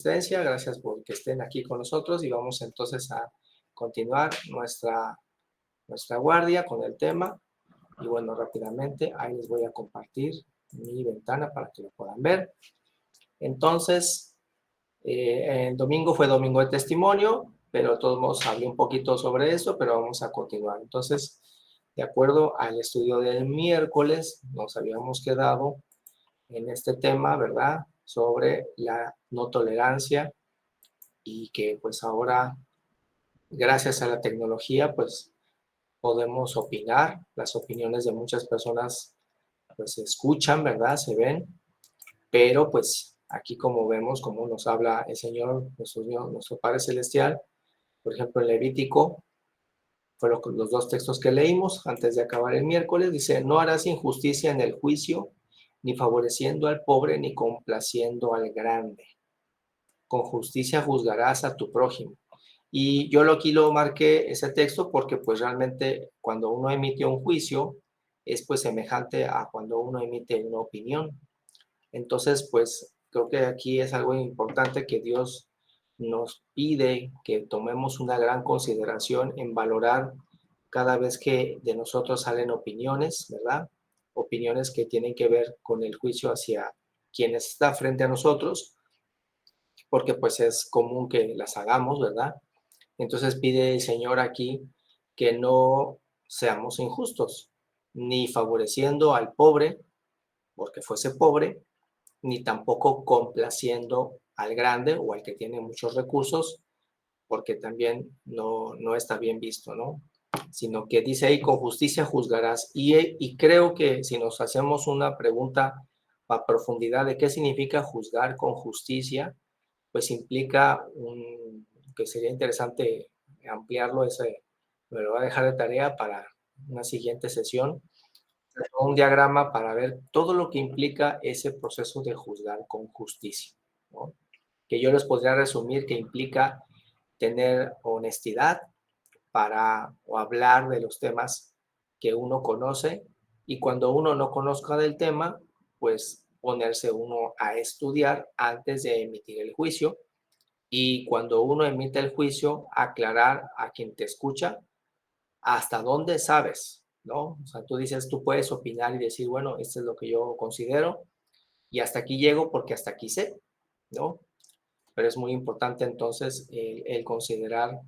asistencia, gracias por que estén aquí con nosotros y vamos entonces a continuar nuestra guardia con el tema. Y bueno, rápidamente ahí les voy a compartir mi ventana para que lo puedan ver. Entonces, el domingo fue domingo de testimonio, pero de todos modos hablé un poquito sobre eso, pero vamos a continuar. Entonces, de acuerdo al estudio del miércoles, nos habíamos quedado en este tema, ¿verdad? Sobre la no tolerancia y que pues ahora, gracias a la tecnología, pues podemos opinar. Las opiniones de muchas personas pues se escuchan, ¿verdad? Se ven, pero pues aquí como vemos, como nos habla el Señor, nuestro Padre Celestial, por ejemplo, en Levítico, fueron los dos textos que leímos antes de acabar el miércoles, dice, no harás injusticia en el juicio, ni favoreciendo al pobre, ni complaciendo al grande. Con justicia juzgarás a tu prójimo. Y yo aquí lo marqué ese texto porque pues realmente cuando uno emite un juicio es pues semejante a cuando uno emite una opinión. Entonces pues creo que aquí es algo importante que Dios nos pide que tomemos una gran consideración en valorar cada vez que de nosotros salen opiniones, ¿verdad? Opiniones que tienen que ver con el juicio hacia quien está frente a nosotros, porque pues es común que las hagamos, ¿verdad? Entonces pide el Señor aquí que no seamos injustos, ni favoreciendo al pobre, porque fuese pobre, ni tampoco complaciendo al grande o al que tiene muchos recursos, porque también no está bien visto, ¿no? Sino que dice ahí, con justicia juzgarás. Y creo que si nos hacemos una pregunta a profundidad de qué significa juzgar con justicia, pues implica que sería interesante ampliarlo, me lo voy a dejar de tarea para una siguiente sesión, un diagrama para ver todo lo que implica ese proceso de juzgar con justicia, ¿no? Que yo les podría resumir que implica tener honestidad para hablar de los temas que uno conoce y cuando uno no conozca del tema, pues ponerse uno a estudiar antes de emitir el juicio y cuando uno emite el juicio, aclarar a quien te escucha hasta dónde sabes, ¿no? O sea, tú dices, tú puedes opinar y decir, bueno, esto es lo que yo considero y hasta aquí llego porque hasta aquí sé, ¿no? Pero es muy importante entonces el considerar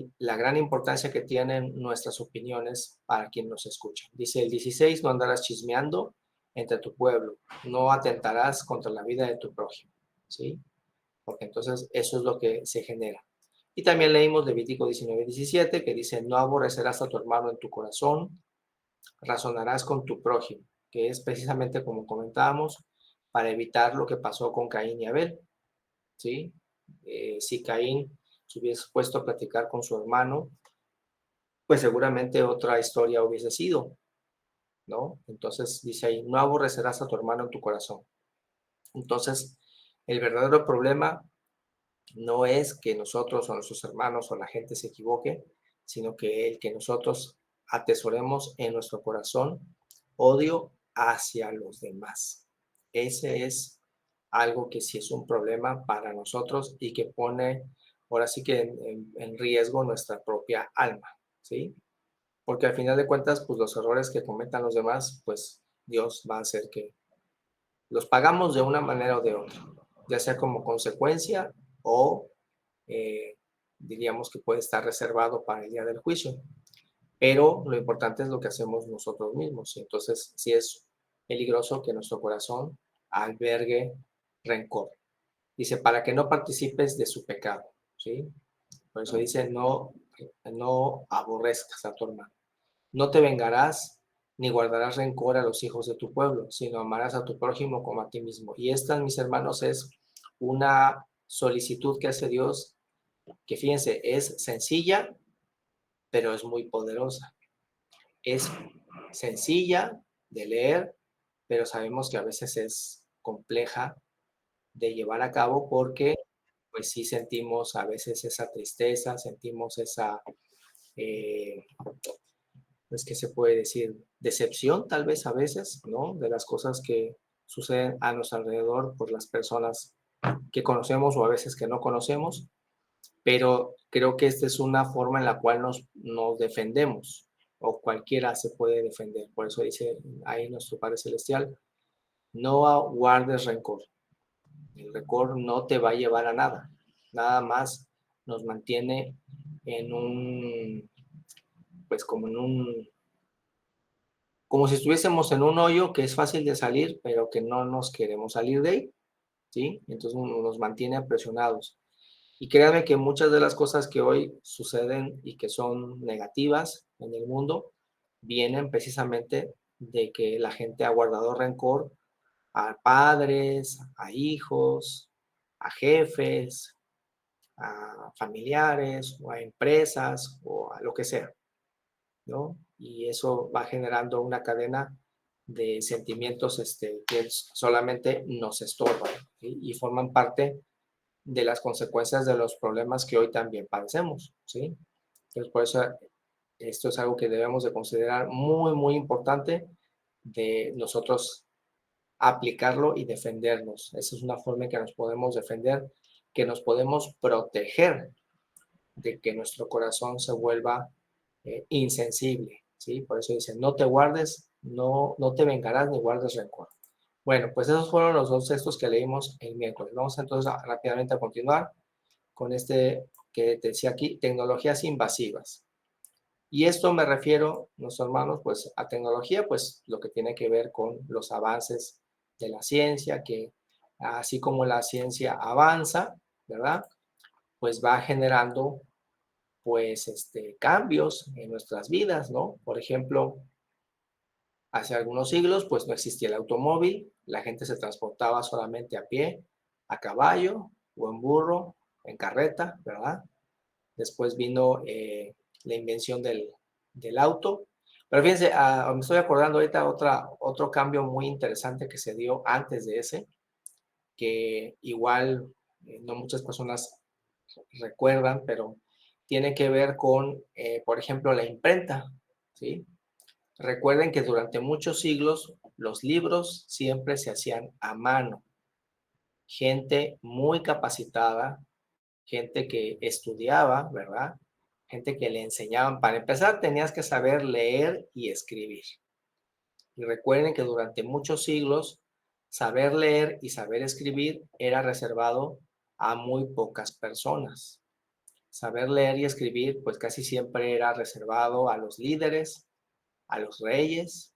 la gran importancia que tienen nuestras opiniones para quien nos escucha. Dice el 16, no andarás chismeando entre tu pueblo, no atentarás contra la vida de tu prójimo, ¿sí? Porque entonces eso es lo que se genera. Y también leímos Levítico 19:17 que dice, no aborrecerás a tu hermano en tu corazón, razonarás con tu prójimo, que es precisamente como comentábamos, para evitar lo que pasó con Caín y Abel, ¿sí? Si Caín se hubiese puesto a platicar con su hermano, pues seguramente otra historia hubiese sido, ¿no? Entonces dice ahí, no aborrecerás a tu hermano en tu corazón. Entonces, el verdadero problema no es que nosotros o nuestros hermanos o la gente se equivoque, sino que el que nosotros atesoremos en nuestro corazón odio hacia los demás. Ese es algo que sí es un problema para nosotros y que pone ahora sí que en riesgo nuestra propia alma, ¿sí? Porque al final de cuentas, pues los errores que cometan los demás, pues Dios va a hacer que los pagamos de una manera o de otra, ya sea como consecuencia o diríamos que puede estar reservado para el día del juicio. Pero lo importante es lo que hacemos nosotros mismos. Entonces, sí es peligroso que nuestro corazón albergue rencor. Dice, para que no participes de su pecado, ¿sí? Por eso dice, no aborrezcas a tu hermano. No te vengarás ni guardarás rencor a los hijos de tu pueblo, sino amarás a tu prójimo como a ti mismo. Y esta, mis hermanos, es una solicitud que hace Dios, que fíjense, es sencilla, pero es muy poderosa. Es sencilla de leer, pero sabemos que a veces es compleja de llevar a cabo porque pues sí sentimos a veces esa tristeza, sentimos esa, pues, ¿qué se puede decir? Decepción tal vez a veces, ¿no? De las cosas que suceden a nuestro alrededor por las personas que conocemos o a veces que no conocemos, pero creo que esta es una forma en la cual nos defendemos o cualquiera se puede defender. Por eso dice ahí nuestro Padre Celestial, no guardes rencor. El rencor no te va a llevar a nada, nada más nos mantiene en un, pues como si estuviésemos en un hoyo que es fácil de salir, pero que no nos queremos salir de ahí, ¿sí? Entonces nos mantiene presionados. Y créanme que muchas de las cosas que hoy suceden y que son negativas en el mundo vienen precisamente de que la gente ha guardado rencor a padres, a hijos, a jefes, a familiares o a empresas o a lo que sea, ¿no? Y eso va generando una cadena de sentimientos que solamente nos estorban, ¿sí? Y forman parte de las consecuencias de los problemas que hoy también padecemos, ¿sí? Entonces, por eso esto es algo que debemos de considerar muy, muy importante de nosotros aplicarlo y defendernos. Esa es una forma en que nos podemos defender, que nos podemos proteger de que nuestro corazón se vuelva insensible, ¿sí? Por eso dice, no te guardes, no te vengarás ni guardes rencor. Bueno, pues esos fueron los dos textos que leímos el miércoles. Vamos entonces rápidamente a continuar con este que te decía aquí, tecnologías invasivas. Y esto me refiero, nuestros hermanos, pues a tecnología, pues lo que tiene que ver con los avances de la ciencia, que así como la ciencia avanza, ¿verdad? Pues va generando, pues, cambios en nuestras vidas, ¿no? Por ejemplo, hace algunos siglos, pues no existía el automóvil, la gente se transportaba solamente a pie, a caballo o en burro, en carreta, ¿verdad? Después vino la invención del auto. Pero fíjense, me estoy acordando ahorita otro cambio muy interesante que se dio antes de ese, que igual no muchas personas recuerdan, pero tiene que ver con, por ejemplo, la imprenta, ¿sí? Recuerden que durante muchos siglos los libros siempre se hacían a mano. Gente muy capacitada, gente que estudiaba, ¿verdad? Gente que le enseñaban. Para empezar, tenías que saber leer y escribir. Y recuerden que durante muchos siglos, saber leer y saber escribir era reservado a muy pocas personas. Saber leer y escribir, pues casi siempre era reservado a los líderes, a los reyes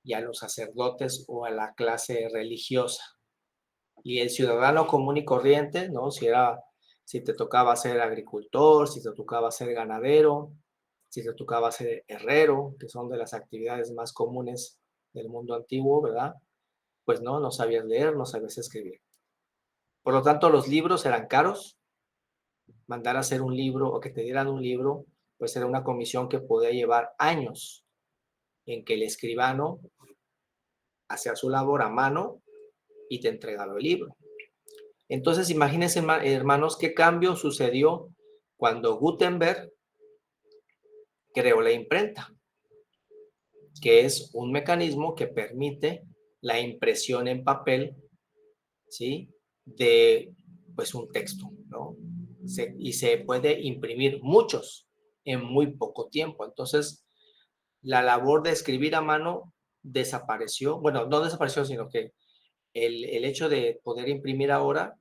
y a los sacerdotes o a la clase religiosa. Y el ciudadano común y corriente, ¿no? Si te tocaba ser agricultor, si te tocaba ser ganadero, si te tocaba ser herrero, que son de las actividades más comunes del mundo antiguo, ¿verdad? Pues no sabías leer, no sabías escribir. Por lo tanto, los libros eran caros. Mandar a hacer un libro o que te dieran un libro, pues era una comisión que podía llevar años en que el escribano hacía su labor a mano y te entregaba el libro. Entonces, imagínense, hermanos, qué cambio sucedió cuando Gutenberg creó la imprenta, que es un mecanismo que permite la impresión en papel, ¿sí? De, pues, un texto, ¿no? Y se puede imprimir muchos en muy poco tiempo. Entonces, la labor de escribir a mano desapareció. Bueno, no desapareció, sino que el hecho de poder imprimir ahora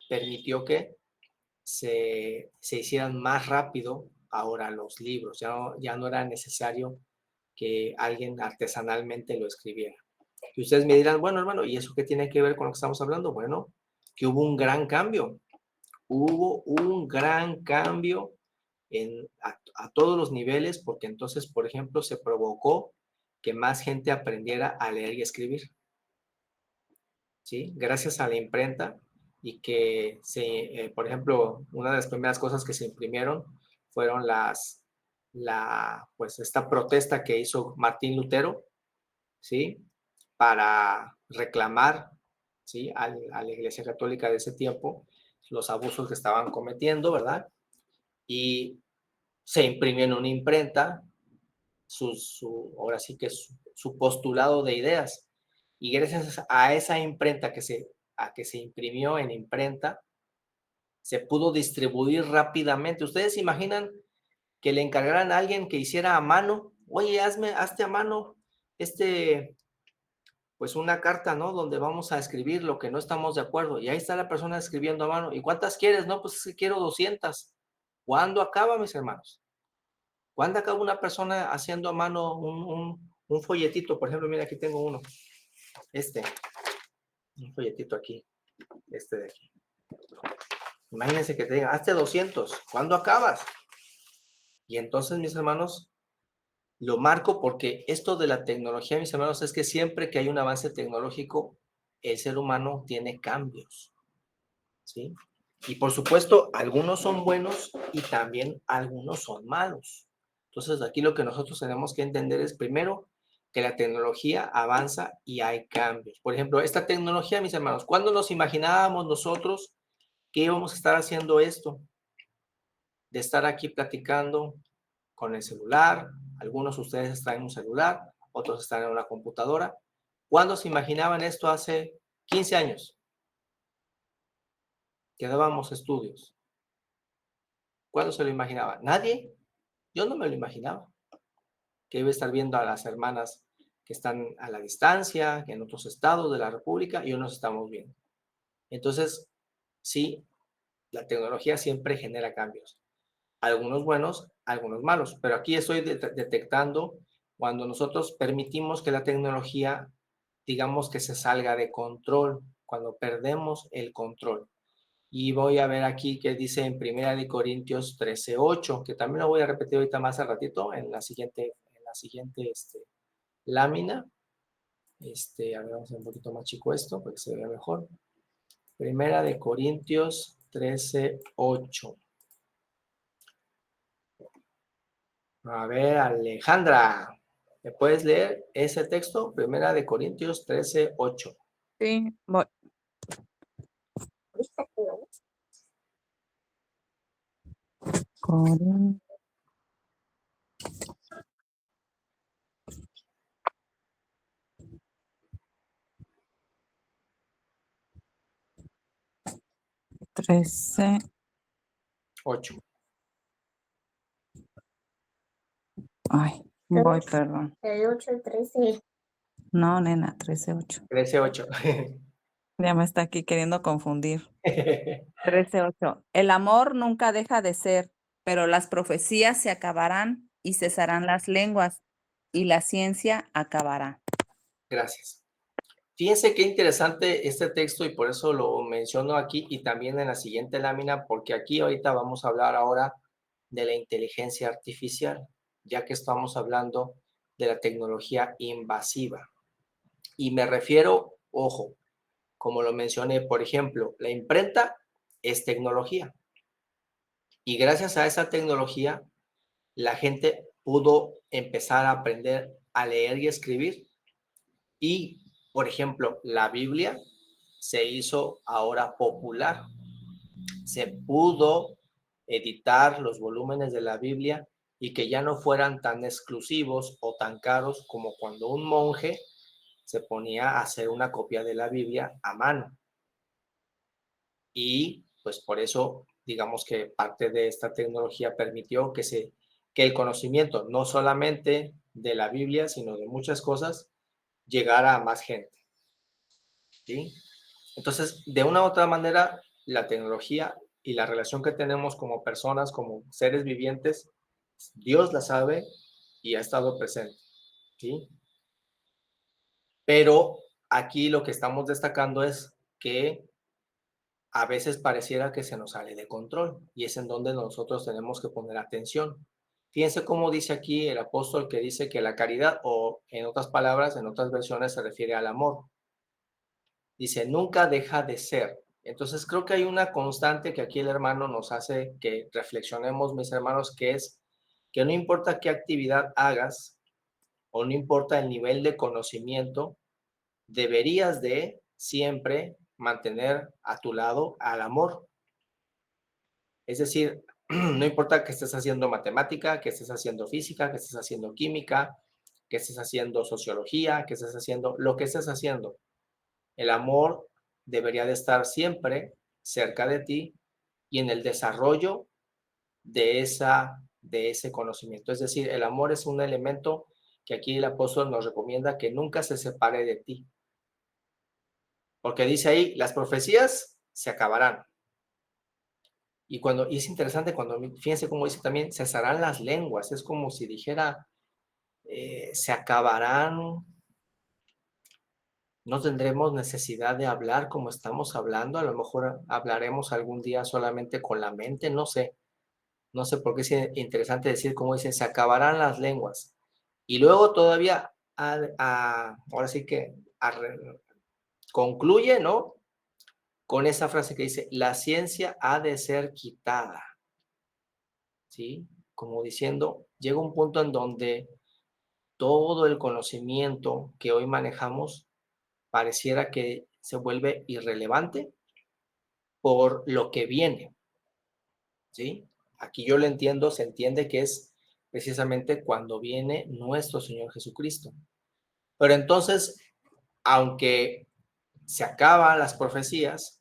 permitió que se hicieran más rápido ahora los libros. Ya no era necesario que alguien artesanalmente lo escribiera. Y ustedes me dirán, bueno, hermano, ¿y eso qué tiene que ver con lo que estamos hablando? Bueno, que hubo un gran cambio. Hubo un gran cambio a todos los niveles, porque entonces, por ejemplo, se provocó que más gente aprendiera a leer y escribir, ¿sí? Gracias a la imprenta y que, por ejemplo, una de las primeras cosas que se imprimieron fueron pues esta protesta que hizo Martín Lutero, ¿sí? Para reclamar, ¿sí? A la Iglesia Católica de ese tiempo los abusos que estaban cometiendo, ¿verdad? Y se imprimió en una imprenta ahora sí que su postulado de ideas. Y gracias a esa imprenta que se a que se imprimió en imprenta, se pudo distribuir rápidamente. ¿Ustedes se imaginan que le encargaran a alguien que hiciera a mano? Oye, hazte a mano pues una carta, ¿no? Donde vamos a escribir lo que no estamos de acuerdo. Y ahí está la persona escribiendo a mano. ¿Y cuántas quieres? No, pues es que quiero 200. ¿Cuándo acaba, mis hermanos? ¿Cuándo acaba una persona haciendo a mano un folletito? Por ejemplo, mira, aquí tengo uno. Un folletito aquí. De aquí. Imagínense que te digan, hazte 200. ¿Cuándo acabas? Y entonces, mis hermanos, lo marco porque esto de la tecnología, mis hermanos, es que siempre que hay un avance tecnológico, el ser humano tiene cambios, ¿sí? Y por supuesto, algunos son buenos y también algunos son malos. Entonces, aquí lo que nosotros tenemos que entender es, primero, que la tecnología avanza y hay cambios. Por ejemplo, esta tecnología, mis hermanos, ¿cuándo nos imaginábamos nosotros que íbamos a estar haciendo esto? De estar aquí platicando con el celular. Algunos de ustedes están en un celular, otros están en una computadora. ¿Cuándo se imaginaban esto hace 15 años? Que dábamos estudios. ¿Cuándo se lo imaginaba? ¿Nadie? Yo no me lo imaginaba. Que iba a estar viendo a las hermanas que están a la distancia, que en otros estados de la República, y hoy nos estamos viendo. Entonces, sí, la tecnología siempre genera cambios. Algunos buenos, algunos malos, pero aquí estoy detectando cuando nosotros permitimos que la tecnología, digamos que se salga de control, cuando perdemos el control. Y voy a ver aquí que dice en 1 Corintios 13:8, que también lo voy a repetir ahorita más al ratito en la siguiente lámina. A ver, vamos a hacer un poquito más chico esto para que se vea mejor. 1 Corintios 13:8. A ver, Alejandra, ¿me puedes leer ese texto? 1 Corintios 13:8. Sí, voy. 13. 8. Ay, voy, perdón. El 8, el 13. No, nena, 13:8. 13:8. Ya me está aquí queriendo confundir. 13:8. El amor nunca deja de ser, pero las profecías se acabarán y cesarán las lenguas, y la ciencia acabará. Gracias. Fíjense qué interesante este texto y por eso lo menciono aquí y también en la siguiente lámina, porque aquí ahorita vamos a hablar ahora de la inteligencia artificial, ya que estamos hablando de la tecnología invasiva. Y me refiero, ojo, como lo mencioné, por ejemplo, la imprenta es tecnología. Y gracias a esa tecnología, la gente pudo empezar a aprender a leer y escribir. Y, por ejemplo, la Biblia se hizo ahora popular. Se pudo editar los volúmenes de la Biblia y que ya no fueran tan exclusivos o tan caros como cuando un monje se ponía a hacer una copia de la Biblia a mano. Y pues por eso, digamos que parte de esta tecnología permitió que el conocimiento, no solamente de la Biblia, sino de muchas cosas, llegara a más gente. ¿Sí? Entonces, de una u otra manera, la tecnología y la relación que tenemos como personas, como seres vivientes, Dios la sabe y ha estado presente. ¿Sí? Pero aquí lo que estamos destacando es que a veces pareciera que se nos sale de control y es en donde nosotros tenemos que poner atención. Fíjense cómo dice aquí el apóstol, que dice que la caridad, o en otras palabras, en otras versiones se refiere al amor. Dice, nunca deja de ser. Entonces creo que hay una constante que aquí el hermano nos hace que reflexionemos, mis hermanos, que es que no importa qué actividad hagas o no importa el nivel de conocimiento, deberías de siempre mantener a tu lado al amor. Es decir, no importa que estés haciendo matemática, que estés haciendo física, que estés haciendo química, que estés haciendo sociología, que estés haciendo lo que estés haciendo. El amor debería de estar siempre cerca de ti y en el desarrollo de ese conocimiento. Es decir, el amor es un elemento que aquí el apóstol nos recomienda que nunca se separe de ti. Porque dice ahí, las profecías se acabarán. Y es interesante cuando, fíjense cómo dice también, cesarán las lenguas. Es como si dijera, se acabarán, no tendremos necesidad de hablar como estamos hablando. A lo mejor hablaremos algún día solamente con la mente, no sé. No sé por qué es interesante decir, como dicen, se acabarán las lenguas. Y luego todavía, ahora sí que concluye, ¿no? Con esa frase que dice, la ciencia ha de ser quitada. ¿Sí? Como diciendo, llega un punto en donde todo el conocimiento que hoy manejamos pareciera que se vuelve irrelevante por lo que viene. ¿Sí? Aquí yo lo entiendo, se entiende que es precisamente cuando viene nuestro Señor Jesucristo. Pero entonces, aunque se acaban las profecías,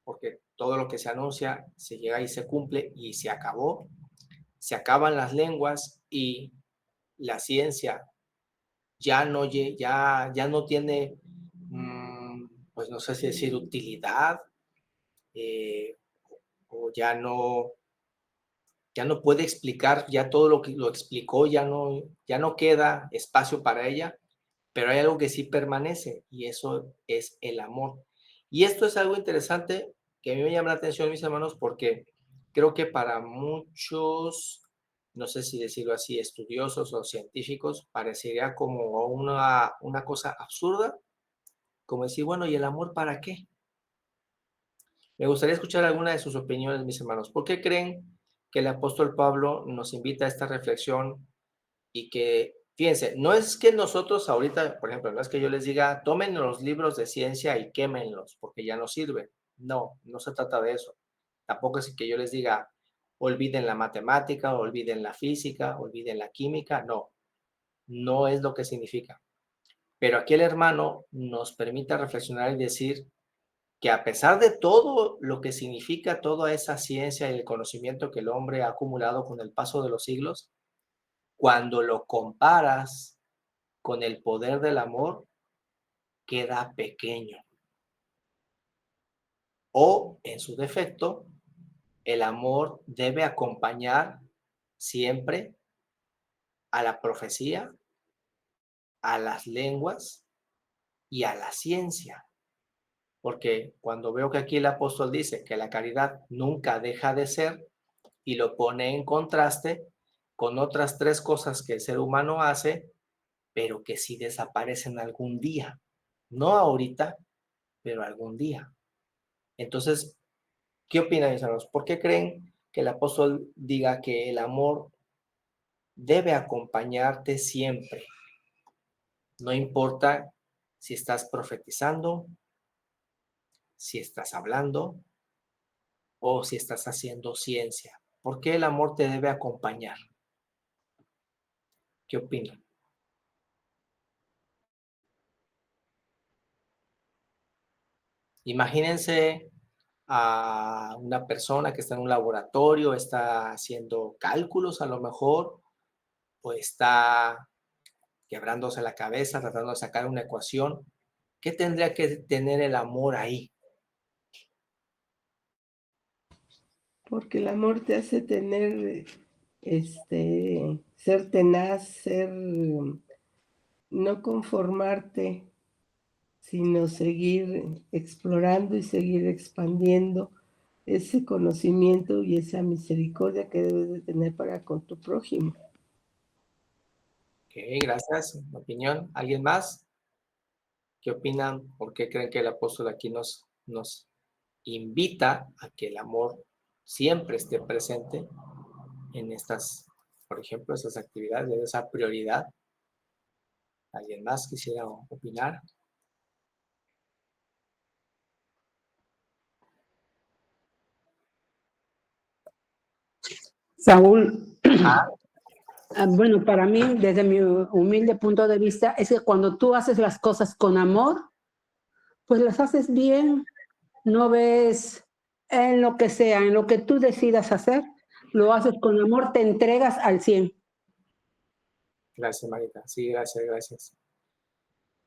porque todo lo que se anuncia se llega y se cumple y se acabó, se acaban las lenguas y la ciencia ya no tiene, pues no sé si decir utilidad, o ya no puede explicar, ya todo lo que lo explicó, ya no queda espacio para ella, pero hay algo que sí permanece y eso es el amor. Y esto es algo interesante que a mí me llama la atención, mis hermanos, porque creo que para muchos, no sé si decirlo así, estudiosos o científicos, parecería como una cosa absurda, como decir, bueno, ¿y el amor para qué? Me gustaría escuchar alguna de sus opiniones, mis hermanos. ¿Por qué creen que el apóstol Pablo nos invita a esta reflexión y que, fíjense, no es que nosotros ahorita, por ejemplo, no es que yo les diga, tomen los libros de ciencia y quémenlos porque ya no sirven. No, no se trata de eso. Tampoco es que yo les diga, olviden la matemática, olviden la física, olviden la química. No, no es lo que significa. Pero aquí el hermano nos permite reflexionar y decir que a pesar de todo lo que significa toda esa ciencia y el conocimiento que el hombre ha acumulado con el paso de los siglos, cuando lo comparas con el poder del amor, queda pequeño. O, en su defecto, el amor debe acompañar siempre a la profecía, a las lenguas y a la ciencia. Porque cuando veo que aquí el apóstol dice que la caridad nunca deja de ser y lo pone en contraste con otras 3 cosas que el ser humano hace, pero que sí desaparecen algún día. No ahorita, pero algún día. Entonces, ¿qué opinan, mis hermanos? ¿Por qué creen que el apóstol diga que el amor debe acompañarte siempre? No importa si estás profetizando, si estás hablando o si estás haciendo ciencia. ¿Por qué el amor te debe acompañar? ¿Qué opinan? Imagínense a una persona que está en un laboratorio, está haciendo cálculos a lo mejor, o está quebrándose la cabeza tratando de sacar una ecuación. ¿Qué tendría que tener el amor ahí? Porque el amor te hace tener, ser tenaz, no conformarte, sino seguir explorando y seguir expandiendo ese conocimiento y esa misericordia que debes de tener para con tu prójimo. Ok, gracias. ¿Opinión? ¿Alguien más? ¿Qué opinan? ¿Por qué creen que el apóstol aquí nos invita a que el amor siempre esté presente en estas, por ejemplo, esas actividades, de esa prioridad? ¿Alguien más quisiera opinar? Saúl, bueno, para mí, desde mi humilde punto de vista, es que cuando tú haces las cosas con amor, pues las haces bien, no ves en lo que sea, en lo que tú decidas hacer, lo haces con amor, te entregas al 100. Gracias, Marita. Sí, gracias, gracias.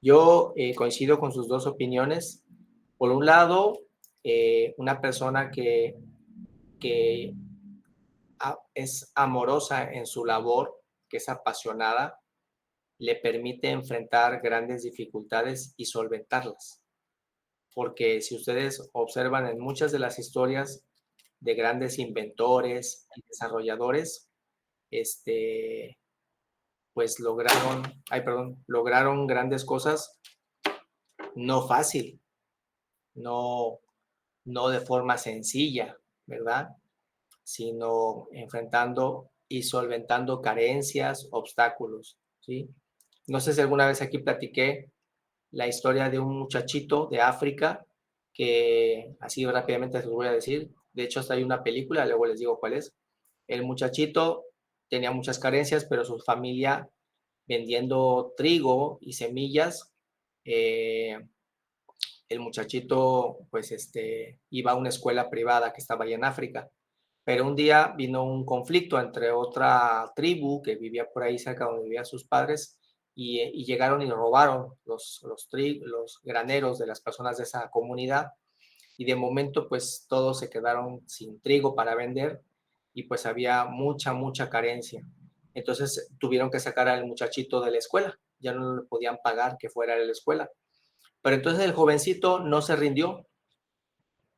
Yo coincido con sus dos opiniones. Por un lado, una persona que es amorosa en su labor, que es apasionada, le permite enfrentar grandes dificultades y solventarlas. Porque si ustedes observan en muchas de las historias de grandes inventores y desarrolladores, pues lograron grandes cosas no fácil, no de forma sencilla, ¿verdad? Sino enfrentando y solventando carencias, obstáculos, ¿sí? No sé si alguna vez aquí platiqué la historia de un muchachito de África que, así rápidamente se los voy a decir, de hecho hasta hay una película, luego les digo cuál es. El muchachito tenía muchas carencias, pero su familia vendiendo trigo y semillas, el muchachito pues iba a una escuela privada que estaba allá en África, pero un día vino un conflicto entre otra tribu que vivía por ahí cerca donde vivían sus padres y llegaron y robaron los graneros de las personas de esa comunidad y de momento pues todos se quedaron sin trigo para vender y pues había mucha carencia. Entonces tuvieron que sacar al muchachito de la escuela, ya no le podían pagar que fuera a la escuela. Pero entonces el jovencito no se rindió,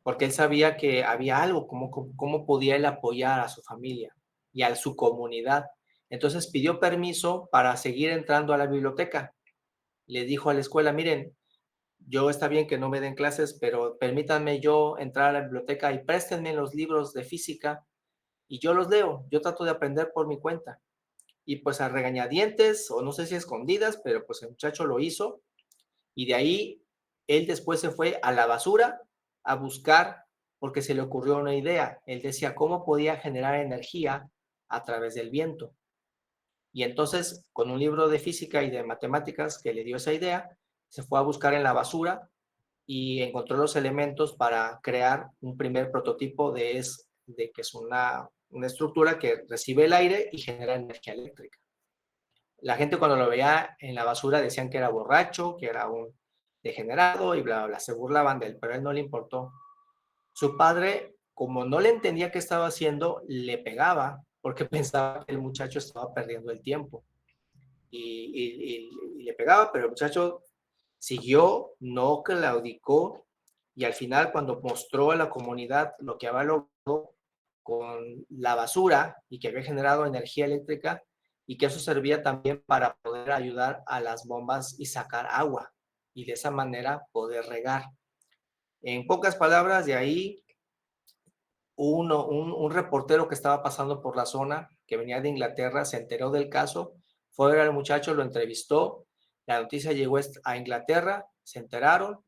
porque él sabía que había algo, cómo podía él apoyar a su familia y a su comunidad. Entonces pidió permiso para seguir entrando a la biblioteca. Le dijo a la escuela, miren, yo está bien que no me den clases, pero permítanme yo entrar a la biblioteca y préstenme los libros de física y yo los leo, yo trato de aprender por mi cuenta. Y pues a regañadientes, o no sé si escondidas, pero pues el muchacho lo hizo y de ahí él después se fue a la basura a buscar, porque se le ocurrió una idea. Él decía, ¿cómo podía generar energía a través del viento? Y entonces, con un libro de física y de matemáticas que le dio esa idea, se fue a buscar en la basura y encontró los elementos para crear un primer prototipo de que es una estructura que recibe el aire y genera energía eléctrica. La gente cuando lo veía en la basura decían que era borracho, que era un degenerado y bla, bla, bla. Se burlaban de él, pero a él no le importó. Su padre, como no le entendía qué estaba haciendo, le pegaba porque pensaba que el muchacho estaba perdiendo el tiempo. Y le pegaba, pero el muchacho siguió, no claudicó y al final cuando mostró a la comunidad lo que había logrado con la basura y que había generado energía eléctrica y que eso servía también para poder ayudar a las bombas y sacar agua y de esa manera poder regar. En pocas palabras, de ahí un reportero que estaba pasando por la zona, que venía de Inglaterra, se enteró del caso, fue a ver al muchacho, lo entrevistó, la noticia llegó a Inglaterra, se enteraron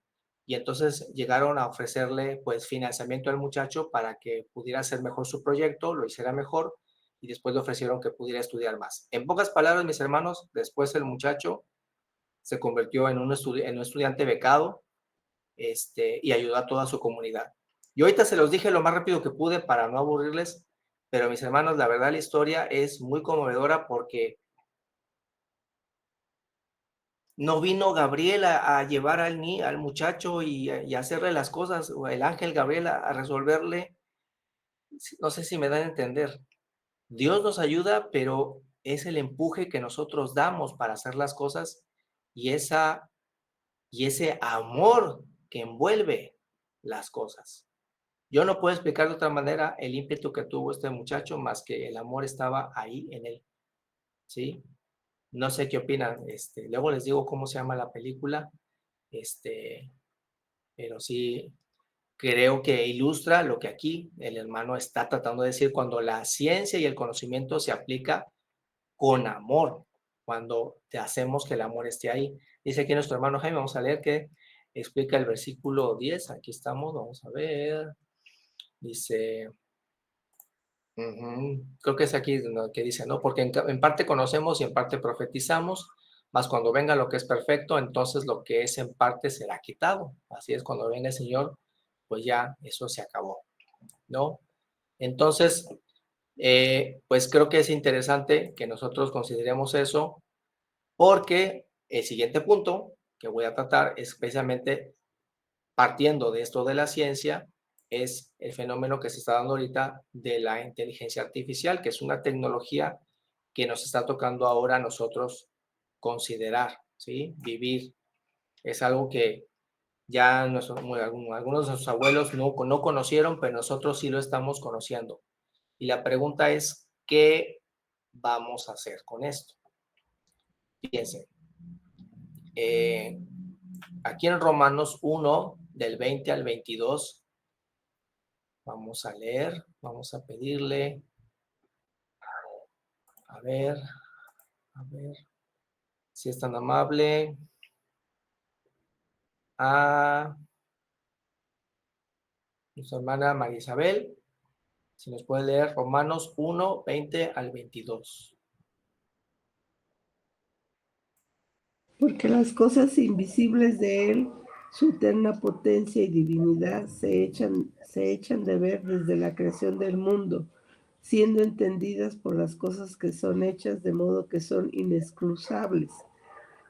y entonces llegaron a ofrecerle pues financiamiento al muchacho para que pudiera hacer mejor su proyecto, lo hiciera mejor y después le ofrecieron que pudiera estudiar más. En pocas palabras, mis hermanos, después el muchacho se convirtió en un estudiante becado y ayudó a toda su comunidad. Y ahorita se los dije lo más rápido que pude para no aburrirles, pero mis hermanos, la verdad la historia es muy conmovedora porque no vino Gabriel a llevar al muchacho y hacerle las cosas, o el ángel Gabriel a resolverle, no sé si me dan a entender. Dios nos ayuda, pero es el empuje que nosotros damos para hacer las cosas y ese amor que envuelve las cosas. Yo no puedo explicar de otra manera el ímpetu que tuvo este muchacho más que el amor estaba ahí en él, ¿sí? No sé qué opinan, luego les digo cómo se llama la película, pero sí creo que ilustra lo que aquí el hermano está tratando de decir cuando la ciencia y el conocimiento se aplica con amor, cuando te hacemos que el amor esté ahí. Dice aquí nuestro hermano Jaime, vamos a leer que explica el versículo 10, aquí estamos, vamos a ver, dice... Creo que es aquí que dice, ¿no? Porque en parte conocemos y en parte profetizamos, mas cuando venga lo que es perfecto, entonces lo que es en parte será quitado. Así es, cuando venga el Señor, pues ya eso se acabó, ¿no? Entonces, pues creo que es interesante que nosotros consideremos eso, porque el siguiente punto que voy a tratar es precisamente partiendo de esto de la ciencia, es el fenómeno que se está dando ahorita de la inteligencia artificial, que es una tecnología que nos está tocando ahora a nosotros considerar, ¿sí? Vivir. Es algo que ya algunos de nuestros abuelos no conocieron, pero nosotros sí lo estamos conociendo. Y la pregunta es, ¿qué vamos a hacer con esto? Fíjense, aquí en Romanos 1, del 20 al 22, vamos a leer, vamos a pedirle, a ver, si es tan amable, a nuestra hermana María Isabel, si nos puede leer Romanos 1, 20 al 22. Porque las cosas invisibles de Él, su eterna potencia y divinidad, se echan de ver desde la creación del mundo, siendo entendidas por las cosas que son hechas, de modo que son inescruzables.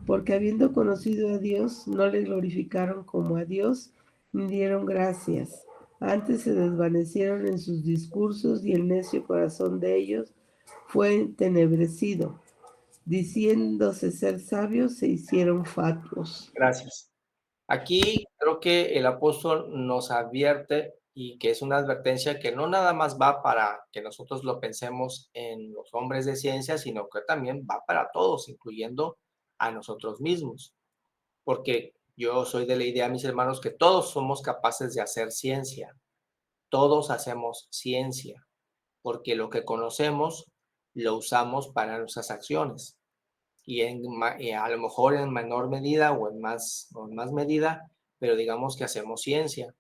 Porque habiendo conocido a Dios, no le glorificaron como a Dios, ni dieron gracias. Antes se desvanecieron en sus discursos, y el necio corazón de ellos fue entenebrecido. Diciéndose ser sabios, se hicieron fatuos. Gracias. Aquí creo que el apóstol nos advierte, y que es una advertencia que no nada más va para que nosotros lo pensemos en los hombres de ciencia, sino que también va para todos, incluyendo a nosotros mismos. Porque yo soy de la idea, mis hermanos, que todos somos capaces de hacer ciencia. Todos hacemos ciencia, porque lo que conocemos lo usamos para nuestras acciones. Y a lo mejor en menor medida o en más medida, pero digamos que hacemos ciencia.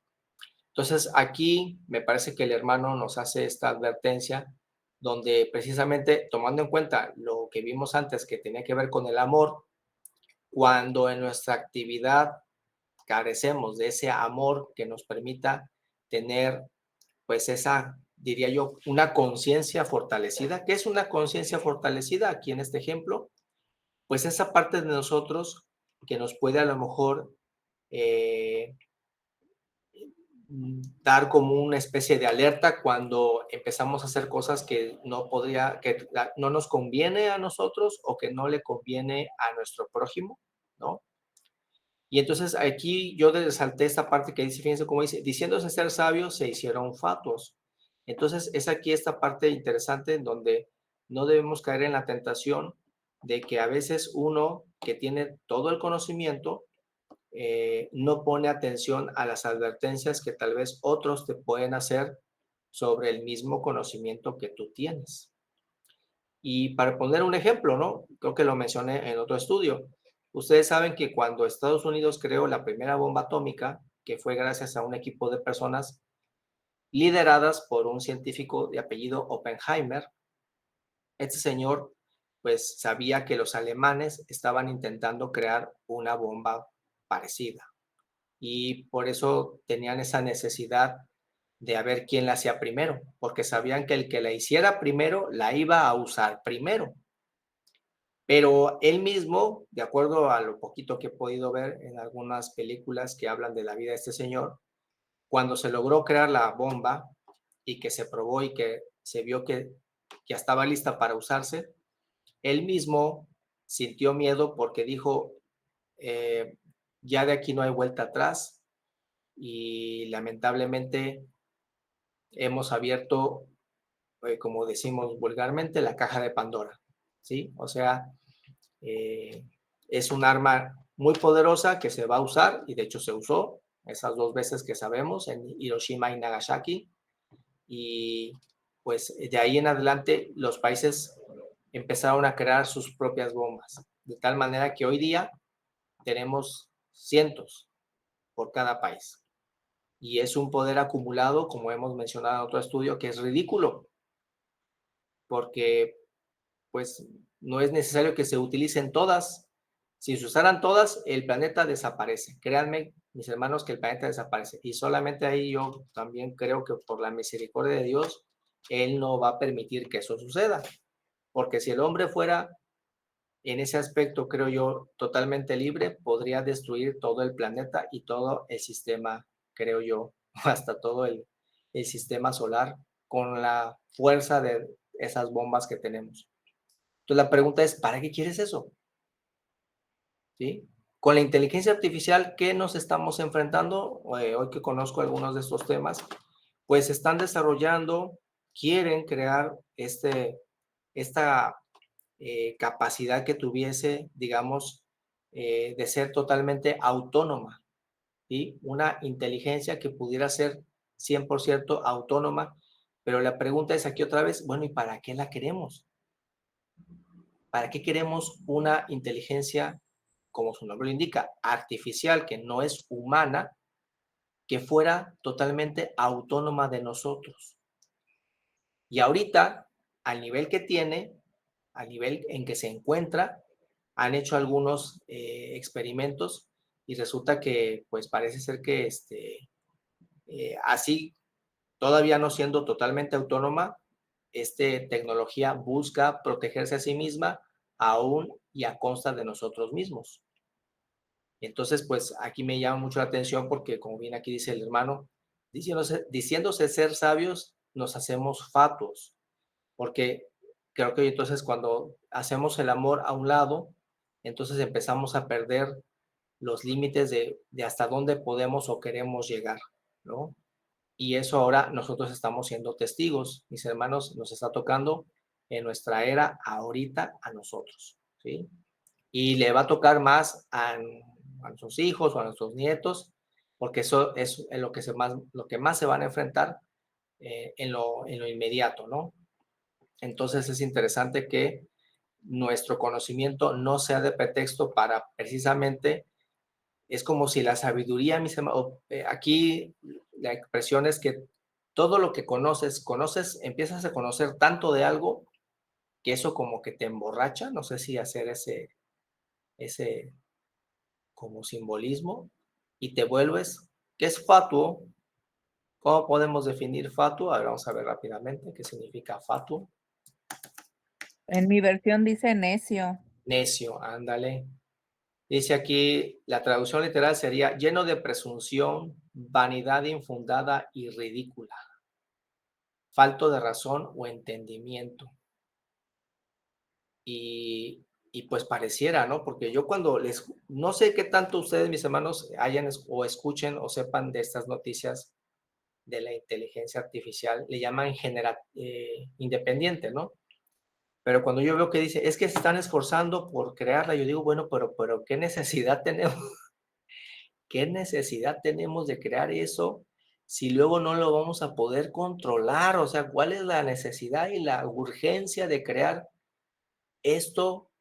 Entonces aquí me parece que el hermano nos hace esta advertencia, donde precisamente tomando en cuenta lo que vimos antes que tenía que ver con el amor, cuando en nuestra actividad carecemos de ese amor que nos permita tener, pues esa, diría yo, una conciencia fortalecida. ¿Qué es una conciencia fortalecida aquí en este ejemplo? Pues esa parte de nosotros que nos puede a lo mejor dar como una especie de alerta cuando empezamos a hacer cosas que no nos conviene a nosotros o que no le conviene a nuestro prójimo, ¿no? Y entonces aquí yo resalté esta parte que dice, fíjense cómo dice, diciéndose ser sabios se hicieron fatuos. Entonces es aquí esta parte interesante en donde no debemos caer en la tentación de que a veces uno que tiene todo el conocimiento no pone atención a las advertencias que tal vez otros te pueden hacer sobre el mismo conocimiento que tú tienes. Y para poner un ejemplo, ¿no? Creo que lo mencioné en otro estudio. Ustedes saben que cuando Estados Unidos creó la primera bomba atómica, que fue gracias a un equipo de personas lideradas por un científico de apellido Oppenheimer, este señor pues sabía que los alemanes estaban intentando crear una bomba parecida y por eso tenían esa necesidad de a ver quién la hacía primero, porque sabían que el que la hiciera primero la iba a usar primero. Pero él mismo, de acuerdo a lo poquito que he podido ver en algunas películas que hablan de la vida de este señor, cuando se logró crear la bomba y que se probó y que se vio que ya estaba lista para usarse, él mismo sintió miedo porque dijo, ya de aquí no hay vuelta atrás y lamentablemente hemos abierto, como decimos vulgarmente, la caja de Pandora, ¿sí? O sea, es un arma muy poderosa que se va a usar y de hecho se usó esas 2 veces que sabemos en Hiroshima y Nagasaki y pues de ahí en adelante los países empezaron a crear sus propias bombas, de tal manera que hoy día tenemos cientos por cada país. Y es un poder acumulado, como hemos mencionado en otro estudio, que es ridículo, porque pues no es necesario que se utilicen todas. Si se usaran todas, el planeta desaparece. Créanme mis hermanos, que el planeta desaparece. Y solamente ahí yo también creo que por la misericordia de Dios, Él no va a permitir que eso suceda. Porque si el hombre fuera, en ese aspecto, creo yo, totalmente libre, podría destruir todo el planeta y todo el sistema, creo yo, hasta todo el sistema solar, con la fuerza de esas bombas que tenemos. Entonces la pregunta es, ¿para qué quieres eso? ¿Sí? Con la inteligencia artificial, ¿qué nos estamos enfrentando? Hoy que conozco algunos de estos temas, pues están desarrollando, quieren crear esta capacidad que tuviese, digamos, de ser totalmente autónoma, ¿sí? Una inteligencia que pudiera ser 100% autónoma, pero la pregunta es aquí otra vez, bueno, ¿y para qué la queremos? ¿Para qué queremos una inteligencia, como su nombre lo indica, artificial, que no es humana, que fuera totalmente autónoma de nosotros? Y ahorita, al nivel que tiene, al nivel en que se encuentra, han hecho algunos experimentos y resulta que, pues parece ser que así, todavía no siendo totalmente autónoma, tecnología busca protegerse a sí misma aún y a consta de nosotros mismos. Entonces, pues aquí me llama mucho la atención porque, como bien aquí dice el hermano, diciéndose ser sabios, nos hacemos fatuos, porque creo que entonces cuando hacemos el amor a un lado, entonces empezamos a perder los límites de hasta dónde podemos o queremos llegar, ¿no? Y eso ahora nosotros estamos siendo testigos, mis hermanos, nos está tocando en nuestra era ahorita a nosotros, ¿sí? Y le va a tocar más a nuestros hijos o a nuestros nietos, porque eso es lo que más se van a enfrentar en lo inmediato, ¿no? Entonces es interesante que nuestro conocimiento no sea de pretexto para precisamente, es como si la sabiduría, mis hermanos, aquí la expresión es que todo lo que conoces, empiezas a conocer tanto de algo que eso como que te emborracha, no sé si hacer ese como simbolismo, y te vuelves, ¿qué es fatuo? ¿Cómo podemos definir fatuo? A ver, vamos a ver rápidamente qué significa fatuo. En mi versión dice necio. Necio, ándale. Dice aquí, la traducción literal sería lleno de presunción, vanidad infundada y ridícula, falto de razón o entendimiento. Y pues pareciera, ¿no? Porque yo cuando no sé qué tanto ustedes, mis hermanos, hayan o escuchen o sepan de estas noticias de la inteligencia artificial, le llaman independiente, ¿no? Pero cuando yo veo que dice, es que se están esforzando por crearla, yo digo, bueno, pero ¿qué necesidad tenemos? ¿Qué necesidad tenemos de crear eso si luego no lo vamos a poder controlar? O sea, ¿cuál es la necesidad y la urgencia de crear esto?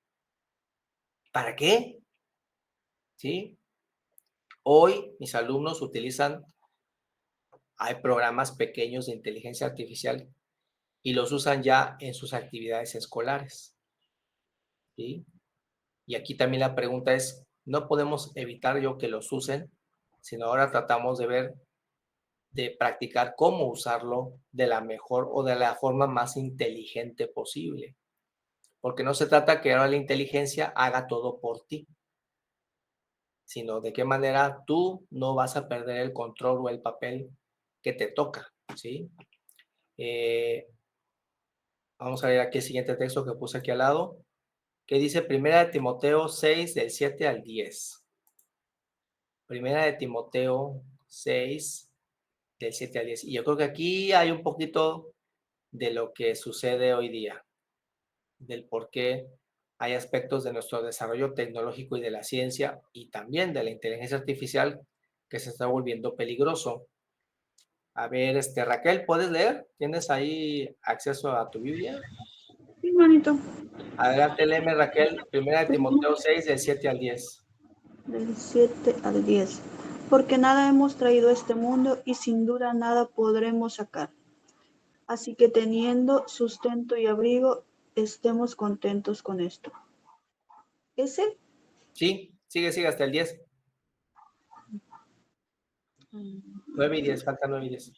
¿Para qué? ¿Sí? Hoy mis alumnos hay programas pequeños de inteligencia artificial y los usan ya en sus actividades escolares. ¿Sí? Y aquí también la pregunta es, no podemos evitar que los usen, sino ahora tratamos de practicar cómo usarlo de la mejor o de la forma más inteligente posible. Porque no se trata que ahora la inteligencia haga todo por ti, sino de qué manera tú no vas a perder el control o el papel que te toca, ¿sí? Vamos a ver aquí el siguiente texto que puse aquí al lado, que dice 1 Timoteo 6, del 7 al 10. 1 Timoteo 6, del 7 al 10. Y yo creo que aquí hay un poquito de lo que sucede hoy día, del por qué hay aspectos de nuestro desarrollo tecnológico y de la ciencia y también de la inteligencia artificial que se está volviendo peligroso. A ver, Raquel, ¿puedes leer? ¿Tienes ahí acceso a tu Biblia? Sí, manito. Adelante, léeme, Raquel, 1 Timoteo 6, del 7 al 10. Del 7 al 10. Porque nada hemos traído a este mundo y sin duda nada podremos sacar. Así que teniendo sustento y abrigo, estemos contentos con esto. ¿Ese? Sí, sigue hasta el 10. 9 y 10, falta 9 y 10.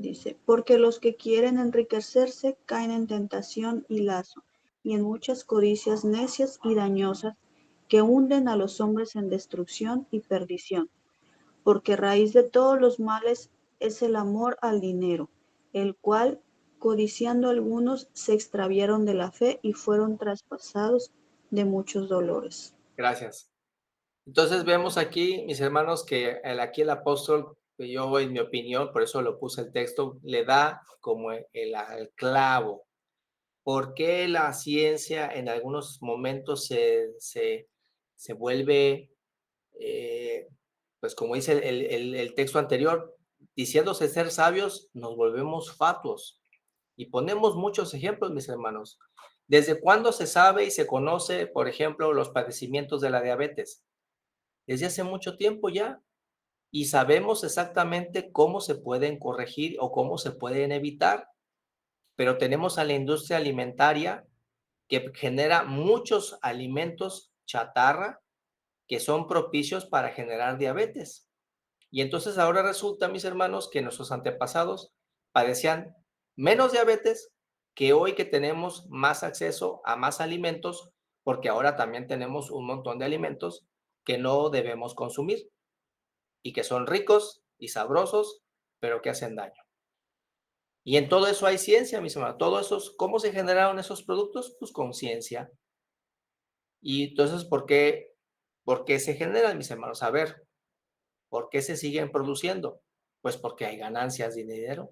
Dice, porque los que quieren enriquecerse caen en tentación y lazo, y en muchas codicias necias y dañosas que hunden a los hombres en destrucción y perdición. Porque raíz de todos los males es el amor al dinero, el cual, codiciando algunos, se extraviaron de la fe y fueron traspasados de muchos dolores. Gracias. Entonces vemos aquí, mis hermanos, que aquí el apóstol, que yo en mi opinión, por eso lo puse el texto, le da como el clavo. ¿Por qué la ciencia en algunos momentos se vuelve, pues como dice el texto anterior, diciéndose ser sabios, nos volvemos fatuos? Y ponemos muchos ejemplos, mis hermanos. ¿Desde cuándo se sabe y se conoce, por ejemplo, los padecimientos de la diabetes? Desde hace mucho tiempo ya. Y sabemos exactamente cómo se pueden corregir o cómo se pueden evitar. Pero tenemos a la industria alimentaria que genera muchos alimentos chatarra que son propicios para generar diabetes. Y entonces ahora resulta, mis hermanos, que nuestros antepasados padecían menos diabetes que hoy que tenemos más acceso a más alimentos, porque ahora también tenemos un montón de alimentos que no debemos consumir y que son ricos y sabrosos, pero que hacen daño. Y en todo eso hay ciencia, mis hermanos. Todo eso, ¿cómo se generaron esos productos? Pues con ciencia. Y entonces, ¿por qué se generan, mis hermanos? A ver, ¿por qué se siguen produciendo? Pues porque hay ganancias de dinero.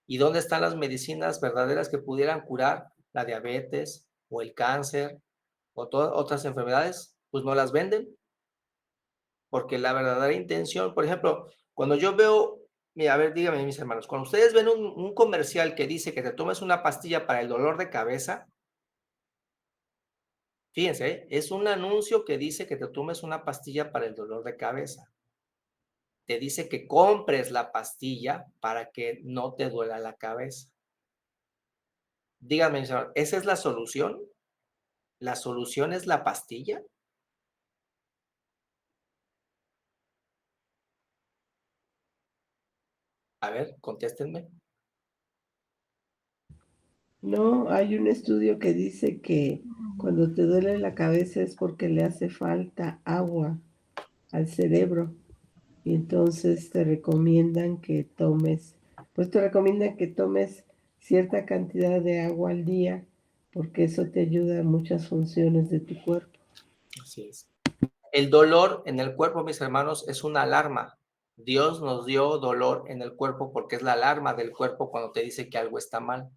¿Y dónde están las medicinas verdaderas que pudieran curar la diabetes o el cáncer o todas otras enfermedades? Pues no las venden, porque la verdadera intención, por ejemplo, cuando yo veo, mira, a ver, díganme, mis hermanos, cuando ustedes ven un comercial que dice que te tomes una pastilla para el dolor de cabeza, fíjense, es un anuncio que dice que te tomes una pastilla para el dolor de cabeza. Te dice que compres la pastilla para que no te duela la cabeza. Díganme, mis hermanos, ¿esa es la solución? ¿La solución es la pastilla? A ver, contéstenme. No, hay un estudio que dice que cuando te duele la cabeza es porque le hace falta agua al cerebro y entonces te recomiendan que tomes, pues te recomiendan que tomes cierta cantidad de agua al día porque eso te ayuda en muchas funciones de tu cuerpo. Así es. El dolor en el cuerpo, mis hermanos, es una alarma. Dios nos dio dolor en el cuerpo porque es la alarma del cuerpo cuando te dice que algo está mal.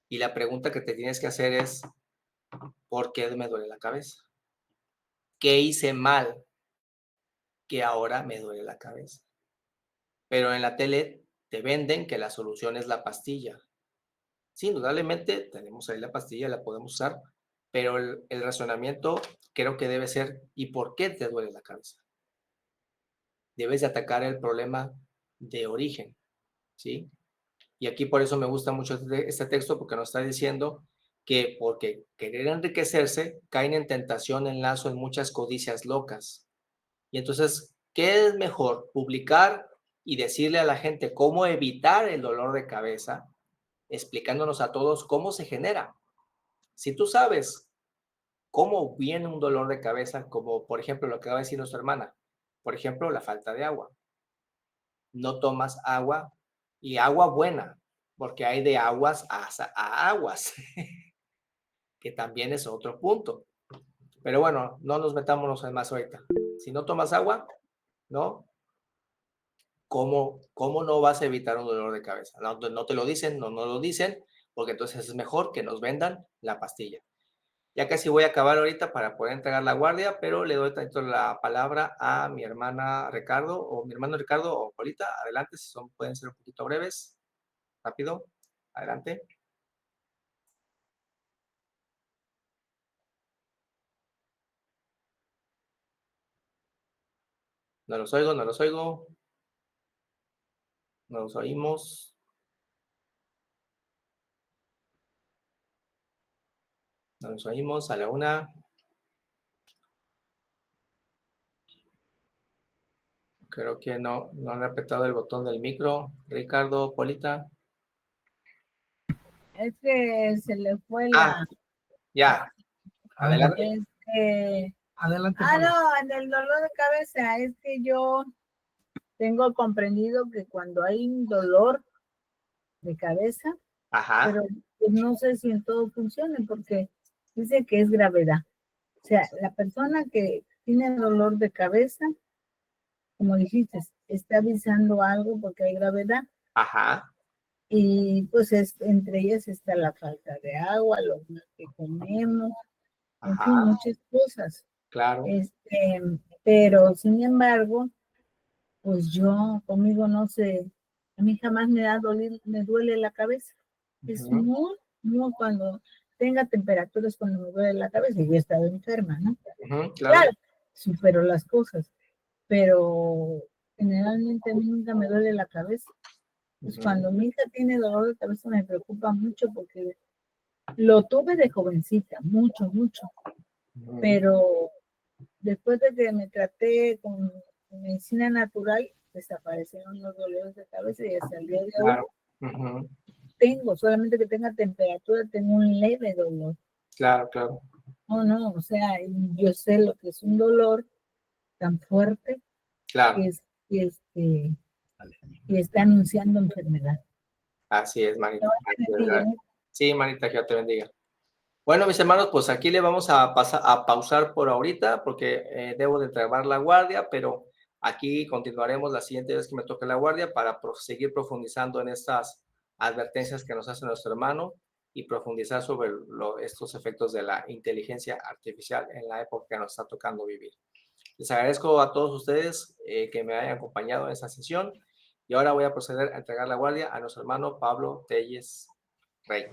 Y la pregunta que te tienes que hacer es, ¿por qué me duele la cabeza? ¿Qué hice mal que ahora me duele la cabeza? Pero en la tele te venden que la solución es la pastilla. Sí, indudablemente tenemos ahí la pastilla, la podemos usar, pero el razonamiento creo que debe ser, ¿y por qué te duele la cabeza? Debes de atacar el problema de origen, ¿sí? Y aquí por eso me gusta mucho este texto, porque nos está diciendo que porque querer enriquecerse, caen en tentación, en lazo, en muchas codicias locas. Y entonces, ¿qué es mejor? Publicar y decirle a la gente cómo evitar el dolor de cabeza, explicándonos a todos cómo se genera. Si tú sabes cómo viene un dolor de cabeza, como por ejemplo lo que acaba de decir nuestra hermana, por ejemplo, la falta de agua. No tomas agua y agua buena, porque hay de aguas a aguas, que también es otro punto. Pero bueno, no nos metámonos en más ahorita. Si no tomas agua, ¿no? ¿Cómo no vas a evitar un dolor de cabeza? No, no te lo dicen, no lo dicen, porque entonces es mejor que nos vendan la pastilla. Ya casi voy a acabar ahorita para poder entregar la guardia, pero le doy tanto la palabra a mi hermana Ricardo, o mi hermano Ricardo, o Polita. Adelante, si son, pueden ser un poquito breves. Rápido, adelante. No los oigo, no los oigo. No los oímos. No los oímos. A la una. Creo que no han apretado el botón del micro. Ricardo, Polita. Es que se le fue Ah, ya. Adelante. Adelante. No, en el dolor de cabeza es que yo tengo comprendido que cuando hay un dolor de cabeza, Ajá. pero pues, no sé si en todo funcione porque dice que es gravedad. O sea, la persona que tiene dolor de cabeza, como dijiste, está avisando algo porque hay gravedad. Ajá. Y pues entre ellas está la falta de agua, lo que comemos, en Ajá. fin, muchas cosas. Claro. Pero sin embargo, pues yo conmigo no sé, a mí jamás me duele la cabeza. Es muy cuando tenga temperaturas cuando me duele la cabeza, y yo he estado enferma, ¿no? Claro, supero las cosas, pero generalmente a mí nunca me duele la cabeza. Pues cuando mi hija tiene dolor de cabeza me preocupa mucho porque lo tuve de jovencita, mucho, pero después de que me traté con medicina natural, desaparecieron los dolores de cabeza y hasta el día de hoy tengo, solamente que tenga temperatura, tengo un leve dolor. Claro. No, o sea, yo sé lo que es un dolor tan fuerte que está anunciando enfermedad. Así es, manita. bendiga. Sí, manita, que Dios te bendiga. Bueno, mis hermanos, pues aquí le vamos a pausar por ahorita porque debo de entregar la guardia, pero aquí continuaremos la siguiente vez que me toque la guardia para seguir profundizando en estas advertencias que nos hace nuestro hermano y profundizar sobre estos efectos de la inteligencia artificial en la época que nos está tocando vivir. Les agradezco a todos ustedes que me hayan acompañado en esta sesión y ahora voy a proceder a entregar la guardia a nuestro hermano Pablo Telles Rey.